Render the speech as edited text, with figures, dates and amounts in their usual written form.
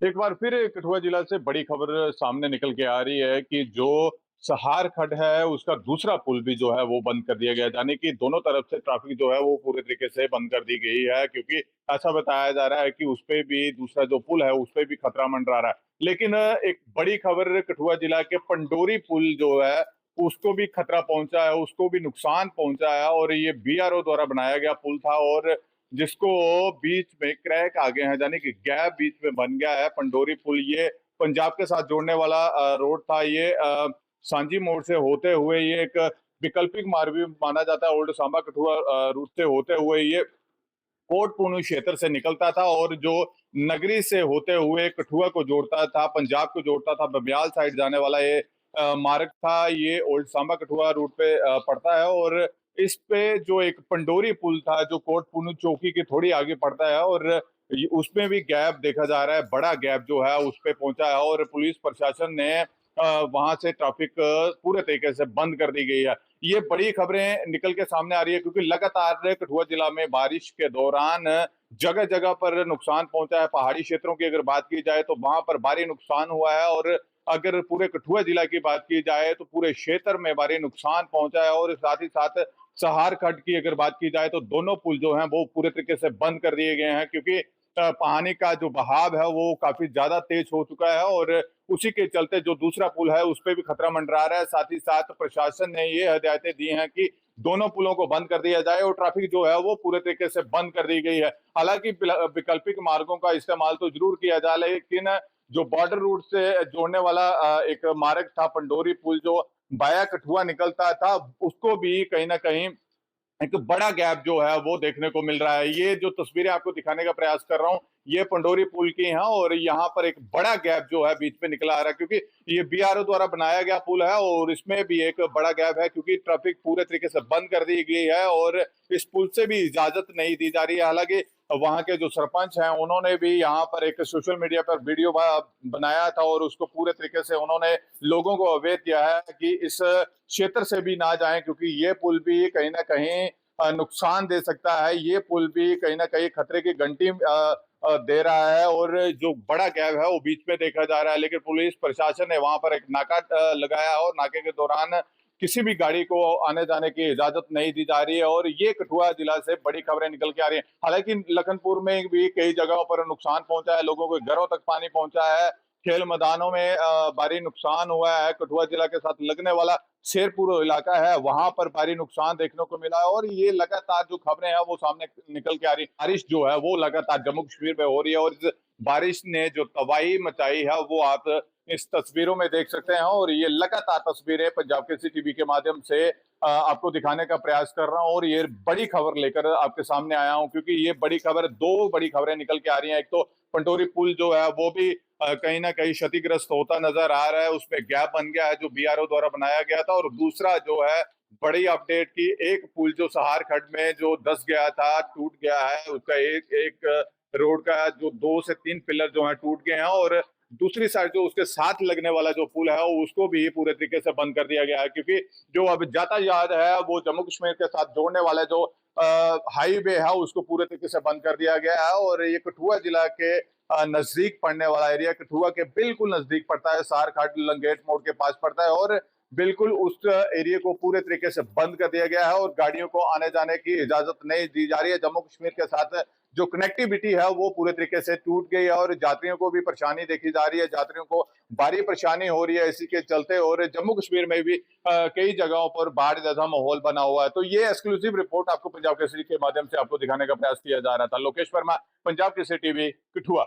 एक बार फिर कठुआ जिला से बड़ी खबर सामने निकल के आ रही है कि जो सहार खड्ड है उसका दूसरा पुल भी जो है वो बंद कर दिया गया है। यानी कि दोनों तरफ से ट्रैफिक जो है वो पूरे तरीके से बंद कर दी गई है, क्योंकि ऐसा बताया जा रहा है कि उस पे भी दूसरा जो पुल है उस पे भी खतरा मंडरा रहा है। लेकिन एक बड़ी खबर कठुआ जिला के पंडोरी पुल जो है उसको भी खतरा पहुंचा है, उसको भी नुकसान पहुंचा है। और ये बीआरओ द्वारा बनाया गया पुल था और जिसको बीच में क्रैक आ गए हैं, यानी कि गैप बीच में बन गया है। पंडोरी पुल ये पंजाब के साथ जोड़ने वाला रोड था। ये सांझी मोड़ से होते हुए ये एक वैकल्पिक मार्ग भी माना जाता है। ओल्ड सांबा कठुआ रूट से होते हुए ये कोट पुनू क्षेत्र से निकलता था और जो नगरी से होते हुए कठुआ को जोड़ता था, पंजाब को जोड़ता था, बबियाल साइड जाने वाला ये मार्ग था। ये ओल्ड सांबा कठुआ रूट पे पड़ता है और इस पे जो एक पंडोरी पुल था जो कोट पुनू चौकी के थोड़ी आगे पड़ता है और उसमें भी गैप देखा जा रहा है, बड़ा गैप जो है उस पे पहुंचा है। और पुलिस प्रशासन ने वहां से ट्रैफिक पूरे तरीके से बंद कर दी गई है। ये बड़ी खबरें निकल के सामने आ रही है क्योंकि लगातार कठुआ जिला में बारिश के दौरान जगह जगह पर नुकसान पहुंचा है। पहाड़ी क्षेत्रों की अगर बात की जाए तो वहां पर भारी नुकसान हुआ है और अगर पूरे कठुआ जिला की बात की जाए तो पूरे क्षेत्र में भारी नुकसान पहुंचा है। और साथ ही साथ सहार खड्ड की अगर बात की जाए तो दोनों पुल जो हैं वो पूरे तरीके से बंद कर दिए गए हैं, क्योंकि पानी का जो बहाव है वो काफी ज्यादा तेज हो चुका है और उसी के चलते जो दूसरा पुल है उस पे भी खतरा मंडरा रहा है। साथ ही साथ प्रशासन ने ये हिदायतें दी हैं कि दोनों पुलों को बंद कर दिया जाए और ट्रैफिक जो है वो पूरे तरीके से बंद कर दी गई है। हालांकि वैकल्पिक मार्गों का इस्तेमाल तो जरूर किया जाए, लेकिन जो बॉर्डर रूट से जोड़ने वाला एक मार्ग था पंडोरी पुल जो बाया कठुआ निकलता था, उसको भी कहीं ना कहीं एक बड़ा गैप जो है वो देखने को मिल रहा है। ये जो तस्वीरें आपको दिखाने का प्रयास कर रहा हूँ ये पंडोरी पुल की हैं और यहाँ पर एक बड़ा गैप जो है बीच में निकला आ रहा है, क्योंकि ये बीआरओ द्वारा बनाया गया पुल है और इसमें भी एक बड़ा गैप है क्योंकि ट्रैफिक पूरे तरीके से बंद कर दी गई है और इस पुल से भी इजाजत नहीं दी जा रही है। हालांकि वहां के जो सरपंच हैं उन्होंने भी यहाँ पर एक सोशल मीडिया पर वीडियो बनाया था और उसको पूरे तरीके से उन्होंने लोगों को अवगत किया है कि इस क्षेत्र से भी ना जाएं, क्योंकि ये पुल भी कहीं ना कहीं नुकसान दे सकता है। ये पुल भी कहीं ना कहीं खतरे की घंटी दे रहा है और जो बड़ा गैप है वो बीच में देखा जा रहा है। लेकिन पुलिस प्रशासन ने वहां पर एक नाका लगाया और नाके के दौरान किसी भी गाड़ी को आने जाने की इजाजत नहीं दी जा रही है। और ये कठुआ जिला से बड़ी खबरें निकल के आ रही हैं। हालांकि लखनपुर में भी कई जगहों पर नुकसान पहुंचा है, लोगों के घरों तक पानी पहुंचा है, खेल मैदानों में भारी नुकसान हुआ है। कठुआ जिला के साथ लगने वाला शेरपुर इलाका है वहां पर भारी नुकसान देखने को मिला है और ये लगातार जो खबरें हैं वो सामने निकल के आ रही है। बारिश जो है वो लगातार जम्मू कश्मीर में हो रही है और इस बारिश ने जो तबाही मचाई है वो आप इस तस्वीरों में देख सकते हैं। और ये लगातार तस्वीरें पंजाब केसरी टीवी के माध्यम से आपको दिखाने का प्रयास कर रहा हूँ और ये बड़ी खबर लेकर आपके सामने आया हूँ, क्योंकि ये बड़ी खबर, दो बड़ी खबरें निकल के आ रही हैं। एक तो पंडोरी पुल जो है वो भी कहीं ना कहीं क्षतिग्रस्त होता नजर आ रहा है, उसमें गैप बन गया है जो बीआरओ द्वारा बनाया गया था। और दूसरा जो है बड़ी अपडेट की, एक पुल जो सहार खड्ड में जो धंस गया था, टूट गया है, उसका एक एक रोड का जो 2 से 3 पिलर जो है टूट गए हैं और दूसरी साइड जो उसके साथ लगने वाला जो पुल है उसको भी पूरे तरीके से बंद कर दिया गया है, क्योंकि जो अब यातायात है वो जम्मू कश्मीर के साथ जोड़ने वाला जो हाईवे है उसको पूरे तरीके से बंद कर दिया गया है। और ये कठुआ जिला के नजदीक पड़ने वाला एरिया, कठुआ के बिल्कुल नजदीक पड़ता है, सार घाट लंगेट मोड़ के पास पड़ता है और बिल्कुल उस एरिया को पूरे तरीके से बंद कर दिया गया है और गाड़ियों को आने जाने की इजाजत नहीं दी जा रही है। जम्मू कश्मीर के साथ जो कनेक्टिविटी है वो पूरे तरीके से टूट गई है और यात्रियों को भी परेशानी देखी जा रही है, यात्रियों को भारी परेशानी हो रही है इसी के चलते। और जम्मू कश्मीर में भी कई जगहों पर बाढ़ जैसा माहौल बना हुआ है। तो ये एक्सक्लूसिव रिपोर्ट आपको पंजाब केसरी के माध्यम से आपको दिखाने का प्रयास किया जा रहा था। लोकेश वर्मा, पंजाब केसरी टीवी, कठुआ।